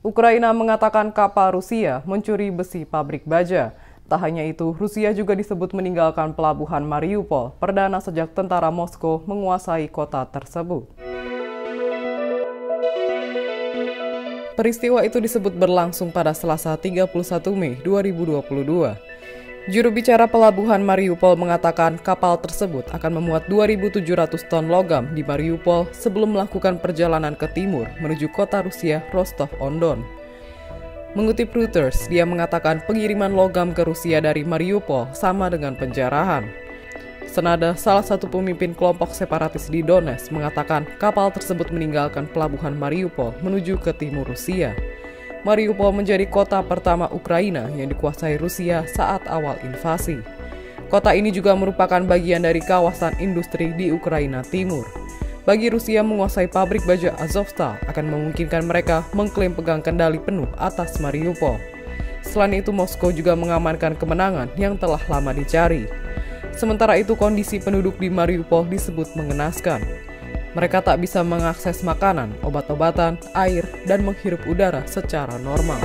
Ukraina mengatakan kapal Rusia mencuri besi pabrik baja. Tak hanya itu, Rusia juga disebut meninggalkan pelabuhan Mariupol, perdana sejak tentara Moskow menguasai kota tersebut. Peristiwa itu disebut berlangsung pada Selasa 31 Mei 2022. Juru bicara pelabuhan Mariupol mengatakan kapal tersebut akan memuat 2.700 ton logam di Mariupol sebelum melakukan perjalanan ke timur menuju kota Rusia Rostov-on-Don. Mengutip Reuters, dia mengatakan pengiriman logam ke Rusia dari Mariupol sama dengan penjarahan. Senada, salah satu pemimpin kelompok separatis di Donetsk mengatakan kapal tersebut meninggalkan pelabuhan Mariupol menuju ke timur Rusia. Mariupol menjadi kota pertama Ukraina yang dikuasai Rusia saat awal invasi. Kota ini juga merupakan bagian dari kawasan industri di Ukraina Timur. Bagi Rusia, menguasai pabrik baja Azovstal akan memungkinkan mereka mengklaim pegang kendali penuh atas Mariupol. Selain itu, Moskow juga mengamankan kemenangan yang telah lama dicari. Sementara itu, kondisi penduduk di Mariupol disebut mengenaskan. Mereka tak bisa mengakses makanan, obat-obatan, air, dan menghirup udara secara normal.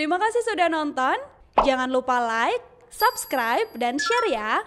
Terima kasih sudah nonton. Jangan lupa like, subscribe, dan share ya.